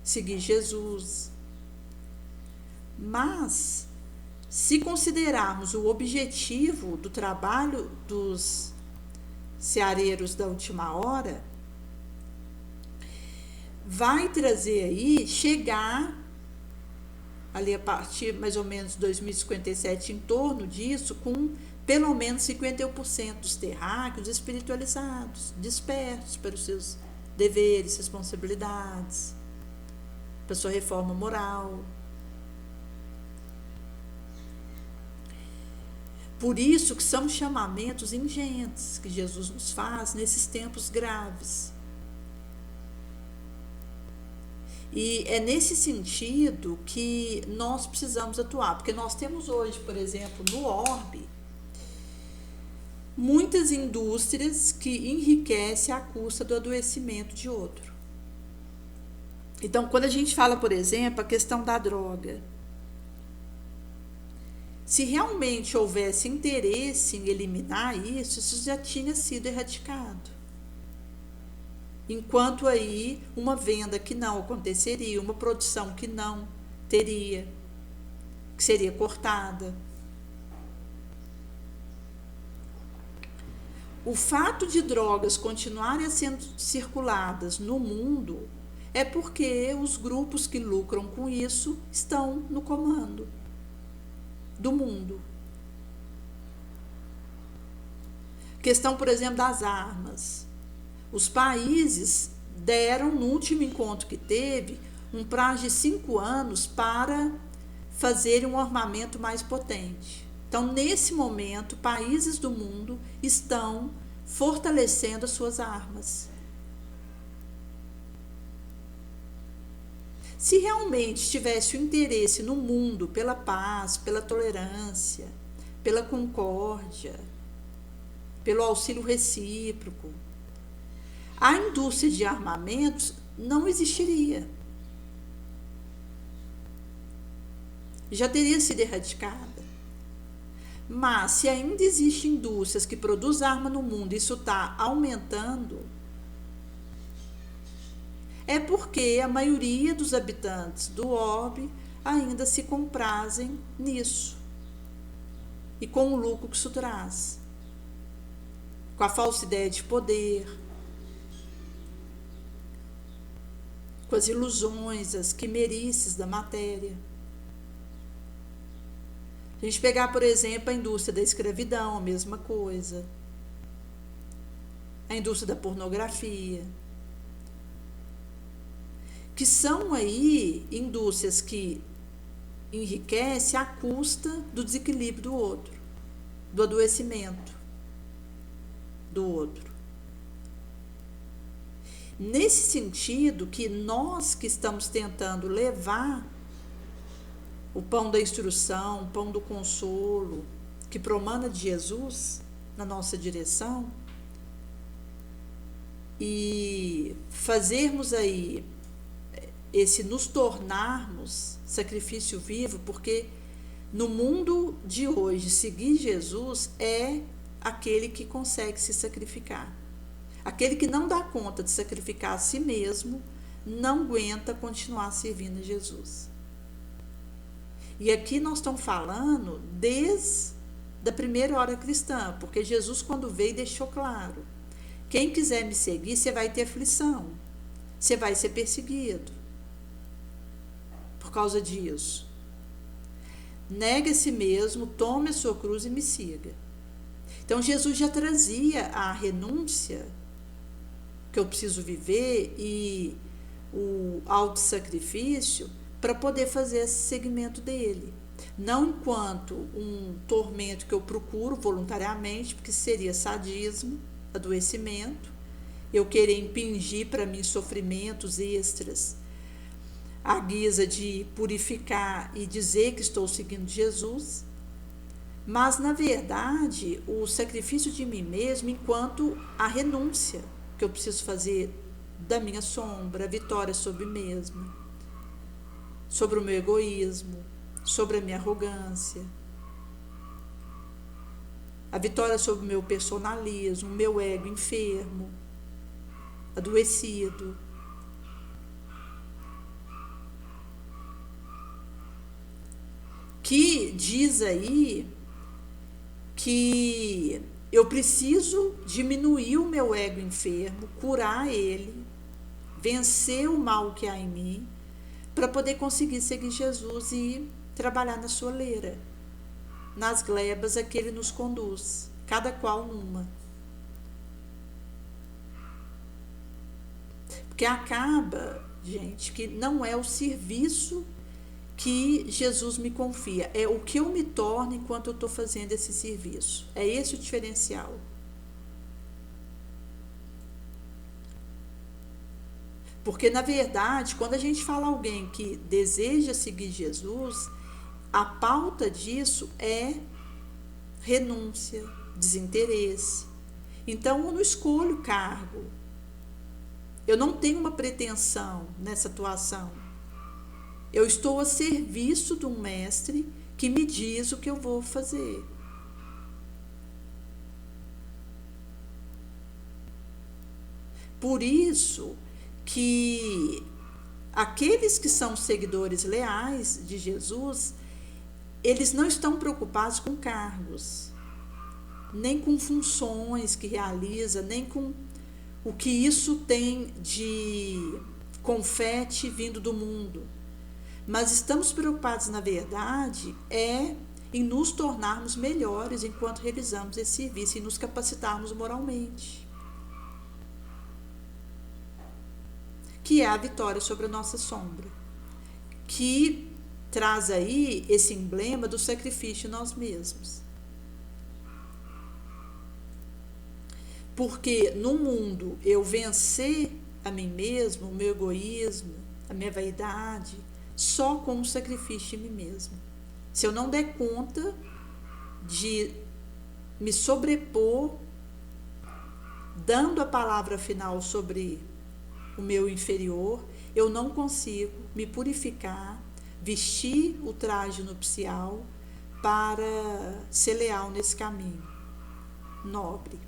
seguir Jesus. Mas, se considerarmos o objetivo do trabalho dos ceareiros da última hora, vai trazer aí, chegar ali a partir mais ou menos de 2057, em torno disso, com pelo menos 51% dos terráqueos espiritualizados, despertos para os seus deveres, responsabilidades, para a sua reforma moral. Por isso que são chamamentos ingentes que Jesus nos faz nesses tempos graves. E é nesse sentido que nós precisamos atuar, porque nós temos hoje, por exemplo, no orbe, muitas indústrias que enriquecem à custa do adoecimento de outro. Então, quando a gente fala, por exemplo, a questão da droga, se realmente houvesse interesse em eliminar isso já tinha sido erradicado. Enquanto aí uma venda que não aconteceria, uma produção que não teria, que seria cortada. O fato de drogas continuarem sendo circuladas no mundo é porque os grupos que lucram com isso estão no comando do mundo. Questão, por exemplo, das armas. Os países deram, no último encontro que teve, um prazo de 5 anos para fazerem um armamento mais potente. Então, nesse momento, países do mundo estão fortalecendo as suas armas. Se realmente tivesse o interesse no mundo pela paz, pela tolerância, pela concórdia, pelo auxílio recíproco, a indústria de armamentos não existiria. Já teria sido erradicada. Mas se ainda existem indústrias que produzem arma no mundo e isso está aumentando, é porque a maioria dos habitantes do orbe ainda se comprazem nisso e com o lucro que isso traz, com a falsa ideia de poder, com as ilusões, as quimerices da matéria. A gente pegar, por exemplo, a indústria da escravidão, a mesma coisa, a indústria da pornografia, que são aí indústrias que enriquecem à custa do desequilíbrio do outro, do adoecimento do outro. Nesse sentido que nós que estamos tentando levar o pão da instrução, o pão do consolo, que promana de Jesus na nossa direção, e fazermos aí esse nos tornarmos sacrifício vivo, porque no mundo de hoje, seguir Jesus é aquele que consegue se sacrificar. Aquele que não dá conta de sacrificar a si mesmo, não aguenta continuar servindo a Jesus. E aqui nós estamos falando desde a primeira hora cristã, porque Jesus, quando veio, deixou claro: quem quiser me seguir, você vai ter aflição, você vai ser perseguido por causa disso. Negue a si mesmo, tome a sua cruz e me siga. Então Jesus já trazia a renúncia que eu preciso viver e o autossacrifício para poder fazer esse segmento dele. Não enquanto um tormento que eu procuro voluntariamente, porque seria sadismo, adoecimento, eu querer impingir para mim sofrimentos extras, à guisa de purificar e dizer que estou seguindo Jesus, mas na verdade o sacrifício de mim mesmo enquanto a renúncia que eu preciso fazer da minha sombra, a vitória sobre mim mesmo, sobre o meu egoísmo, sobre a minha arrogância, a vitória sobre o meu personalismo, o meu ego enfermo, adoecido. Que diz aí que eu preciso diminuir o meu ego enfermo, curar ele, vencer o mal que há em mim, para poder conseguir seguir Jesus e trabalhar na soleira. nas glebas a que ele nos conduz, cada qual numa. Porque acaba, gente, que não é o serviço que Jesus me confia, é o que eu me torno enquanto eu estou fazendo esse serviço. É esse o diferencial. Porque, na verdade, quando a gente fala alguém que deseja seguir Jesus, a pauta disso é renúncia, desinteresse. Então, eu não escolho cargo. Eu não tenho uma pretensão nessa atuação. Eu estou a serviço de um mestre que me diz o que eu vou fazer. Por isso que aqueles que são seguidores leais de Jesus, eles não estão preocupados com cargos, nem com funções que realiza, nem com o que isso tem de confete vindo do mundo. Mas estamos preocupados, na verdade, em nos tornarmos melhores enquanto realizamos esse serviço e nos capacitarmos moralmente. Que é a vitória sobre a nossa sombra, que traz aí esse emblema do sacrifício em nós mesmos. Porque no mundo eu vencer a mim mesmo, o meu egoísmo, a minha vaidade, só com o sacrifício de mim mesmo. Se eu não der conta de me sobrepor, dando a palavra final sobre o meu inferior, eu não consigo me purificar, vestir o traje nupcial para ser leal nesse caminho nobre.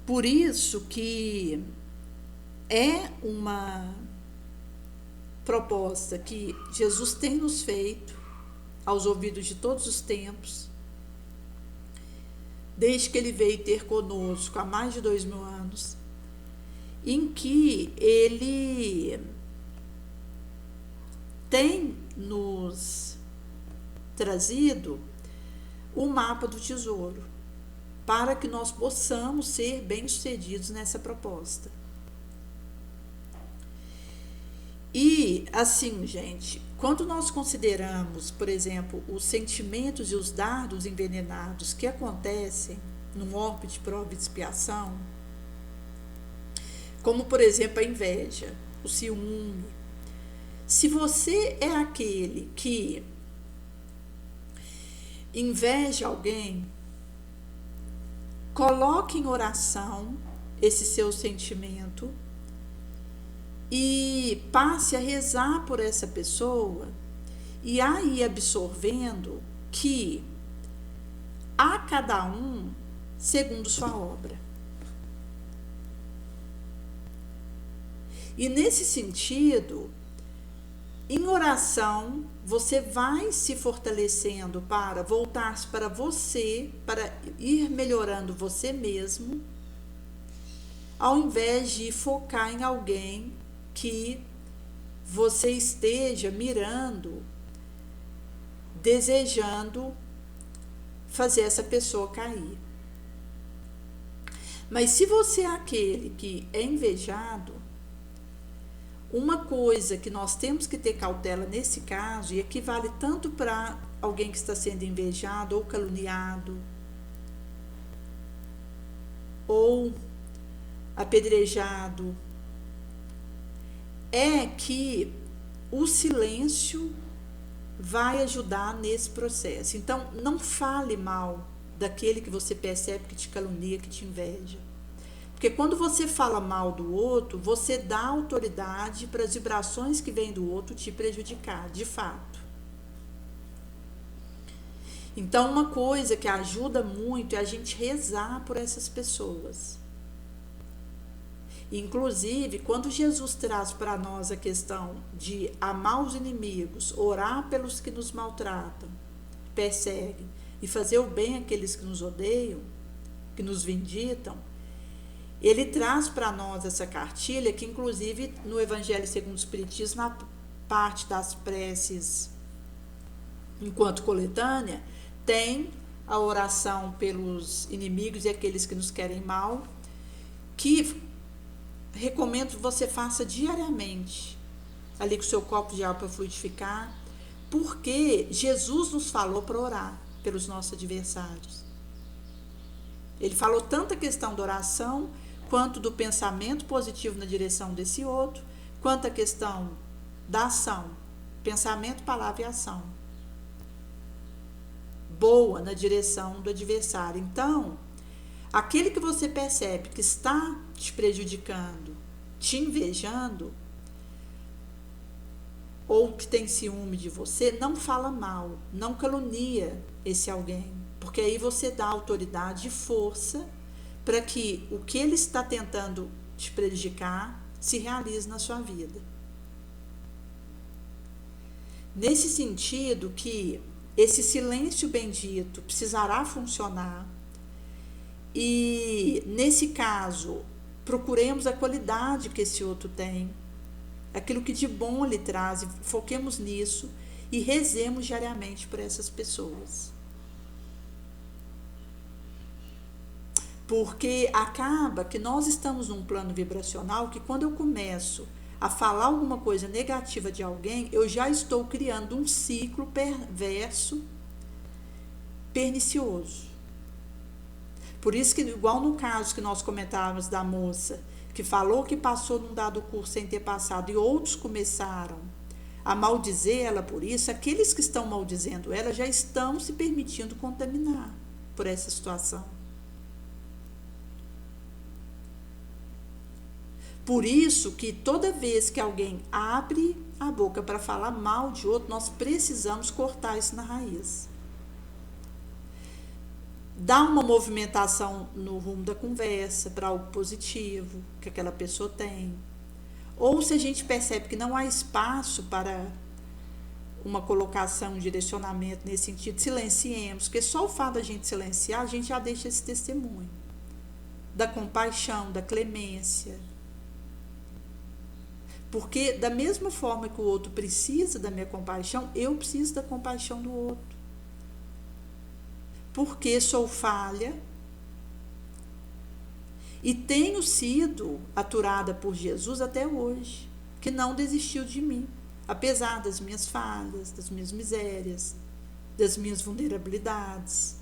Por isso que é uma proposta que Jesus tem nos feito aos ouvidos de todos os tempos, desde que ele veio ter conosco há mais de 2000 anos, em que ele tem nos trazido o mapa do tesouro, para que nós possamos ser bem-sucedidos nessa proposta. E, assim, gente, quando nós consideramos, por exemplo, os sentimentos e os dardos envenenados que acontecem num orbe de prova e expiação, como, por exemplo, a inveja, o ciúme, se você é aquele que inveja alguém, coloque em oração esse seu sentimento e passe a rezar por essa pessoa e aí absorvendo que a cada um segundo sua obra. E nesse sentido, em oração, você vai se fortalecendo para voltar-se para você, para ir melhorando você mesmo, ao invés de focar em alguém que você esteja mirando, desejando fazer essa pessoa cair. Mas se você é aquele que é invejado, uma coisa que nós temos que ter cautela nesse caso, e aqui vale tanto para alguém que está sendo invejado ou caluniado, ou apedrejado, é que o silêncio vai ajudar nesse processo. Então, não fale mal daquele que você percebe que te calunia, que te inveja. Porque quando você fala mal do outro, você dá autoridade para as vibrações que vêm do outro te prejudicar, de fato. Então, uma coisa que ajuda muito é a gente rezar por essas pessoas. Inclusive, quando Jesus traz para nós a questão de amar os inimigos, orar pelos que nos maltratam, perseguem, e fazer o bem àqueles que nos odeiam, que nos vinditam, ele traz para nós essa cartilha, que inclusive no Evangelho segundo o Espiritismo, na parte das preces enquanto coletânea, tem a oração pelos inimigos e aqueles que nos querem mal, que recomendo que você faça diariamente, ali com o seu copo de água para fluidificar, porque Jesus nos falou para orar pelos nossos adversários. Ele falou tanto a questão da oração, quanto do pensamento positivo na direção desse outro, quanto a questão da ação, pensamento, palavra e ação boa na direção do adversário. Então, aquele que você percebe que está te prejudicando, te invejando, ou que tem ciúme de você, não fala mal, não calunia esse alguém, porque aí você dá autoridade e força para que o que ele está tentando te prejudicar se realize na sua vida. Nesse sentido que esse silêncio bendito precisará funcionar, e nesse caso procuremos a qualidade que esse outro tem, aquilo que de bom lhe traz, e foquemos nisso e rezemos diariamente por essas pessoas. Porque acaba que nós estamos num plano vibracional que quando eu começo a falar alguma coisa negativa de alguém, eu já estou criando um ciclo perverso, pernicioso. Por isso que, igual no caso que nós comentávamos da moça, que falou que passou num dado curso sem ter passado, e outros começaram a maldizer ela por isso, aqueles que estão maldizendo ela já estão se permitindo contaminar por essa situação. Por isso que toda vez que alguém abre a boca para falar mal de outro, nós precisamos cortar isso na raiz. Dar uma movimentação no rumo da conversa para algo positivo que aquela pessoa tem. Ou se a gente percebe que não há espaço para uma colocação, um direcionamento nesse sentido, silenciemos, porque só o fato da gente silenciar, a gente já deixa esse testemunho da compaixão, da clemência. Porque da mesma forma que o outro precisa da minha compaixão, eu preciso da compaixão do outro. Porque sou falha e tenho sido aturada por Jesus até hoje, que não desistiu de mim, apesar das minhas falhas, das minhas misérias, das minhas vulnerabilidades.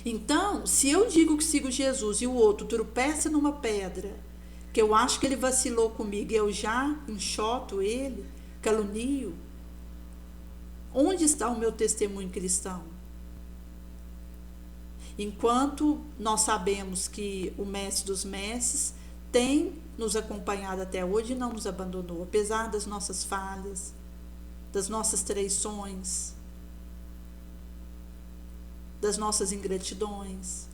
Então, se eu digo que sigo Jesus e o outro tropeça numa pedra, que eu acho que ele vacilou comigo e eu já enxoto ele, calunio, onde está o meu testemunho cristão? Enquanto nós sabemos que o Mestre dos Mestres tem nos acompanhado até hoje e não nos abandonou, apesar das nossas falhas, das nossas traições, das nossas ingratidões.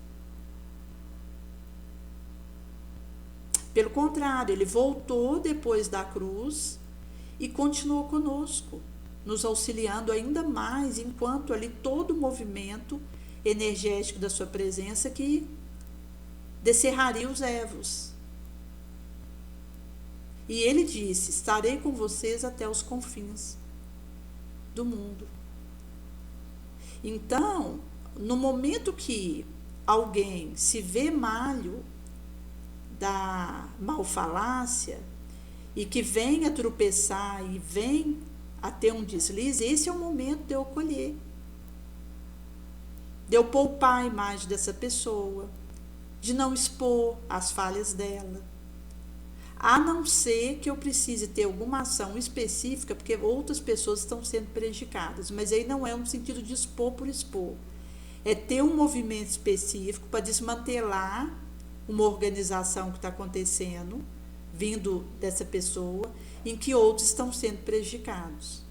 Pelo contrário, ele voltou depois da cruz e continuou conosco, nos auxiliando ainda mais, enquanto ali todo o movimento energético da sua presença que descerraria os ervos. E ele disse: estarei com vocês até os confins do mundo. Então, no momento que alguém se vê malho da malfalácia e que vem a tropeçar e vem a ter um deslize, esse é o momento de eu colher, de eu poupar a imagem dessa pessoa, de não expor as falhas dela, a não ser que eu precise ter alguma ação específica, porque outras pessoas estão sendo prejudicadas, mas aí não é no sentido de expor por expor, é ter um movimento específico para desmantelar uma organização que está acontecendo, vindo dessa pessoa, em que outros estão sendo prejudicados.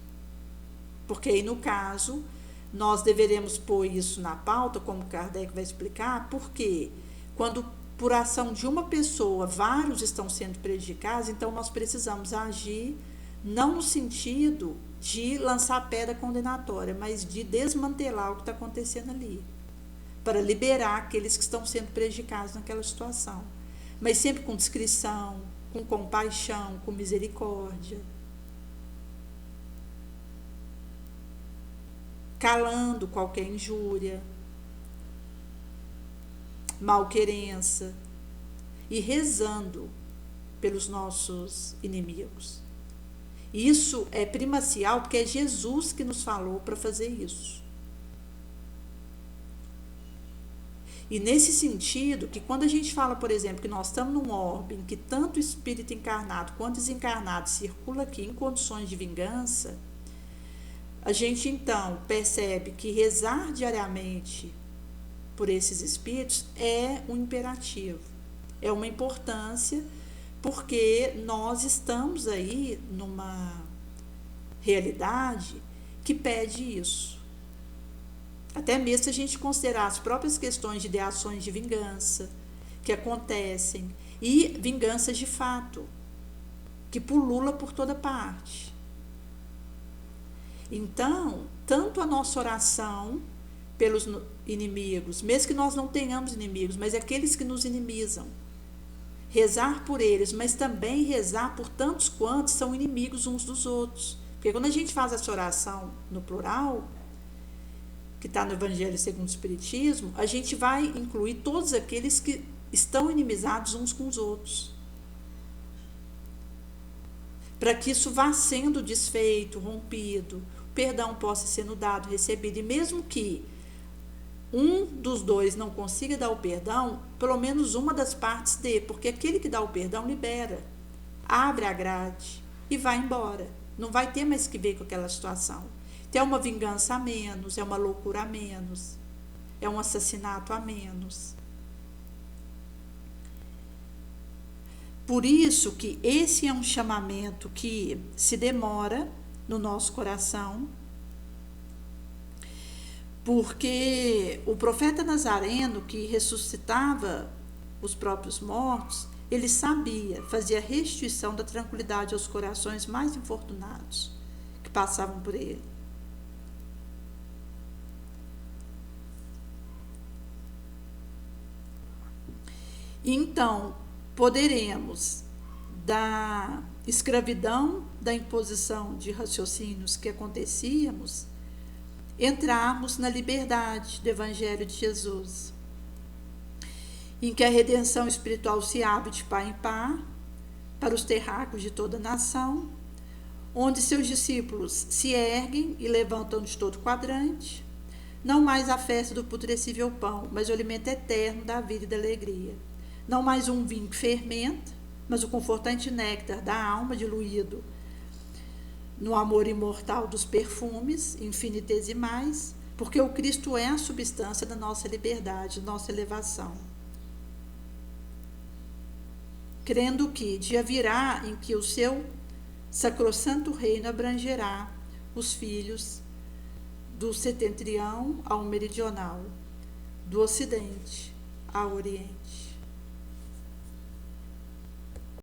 Porque aí, no caso, nós deveremos pôr isso na pauta, como Kardec vai explicar, porque quando por ação de uma pessoa vários estão sendo prejudicados, então nós precisamos agir não no sentido de lançar pedra condenatória, mas de desmantelar o que está acontecendo ali, para liberar aqueles que estão sendo prejudicados naquela situação. Mas sempre com discrição, com compaixão, com misericórdia. Calando qualquer injúria, malquerença e rezando pelos nossos inimigos. Isso é primacial porque é Jesus que nos falou para fazer isso. E nesse sentido, que quando a gente fala, por exemplo, que nós estamos num orbe em que tanto o espírito encarnado quanto desencarnado circula aqui em condições de vingança, a gente então percebe que rezar diariamente por esses espíritos é um imperativo, é uma importância, porque nós estamos aí numa realidade que pede isso. Até mesmo se a gente considerar as próprias questões de ideações de vingança que acontecem, e vinganças de fato, que pulula por toda parte. Então, tanto a nossa oração pelos inimigos, mesmo que nós não tenhamos inimigos, mas aqueles que nos inimizam, rezar por eles, mas também rezar por tantos quantos são inimigos uns dos outros. Porque quando a gente faz essa oração no plural, que está no Evangelho segundo o Espiritismo, a gente vai incluir todos aqueles que estão inimizados uns com os outros. Para que isso vá sendo desfeito, rompido, o perdão possa ser dado, recebido. E mesmo que um dos dois não consiga dar o perdão, pelo menos uma das partes dê, porque aquele que dá o perdão libera, abre a grade e vai embora. Não vai ter mais que ver com aquela situação. Então, é uma vingança a menos, é uma loucura a menos, é um assassinato a menos. Por isso que esse é um chamamento que se demora no nosso coração, porque o profeta Nazareno, que ressuscitava os próprios mortos, ele sabia, fazia restituição da tranquilidade aos corações mais infortunados que passavam por ele. Então, poderemos, da escravidão, da imposição de raciocínios que acontecíamos, entrarmos na liberdade do Evangelho de Jesus, em que a redenção espiritual se abre de par em par para os terráqueos de toda a nação, onde seus discípulos se erguem e levantam de todo quadrante, não mais a festa do putrescível pão, mas o alimento eterno da vida e da alegria. Não mais um vinho que fermenta, mas o confortante néctar da alma diluído no amor imortal dos perfumes infinitesimais, porque o Cristo é a substância da nossa liberdade, nossa elevação. Crendo que dia virá em que o seu sacrossanto reino abrangerá os filhos do setentrião ao meridional, do ocidente ao oriente.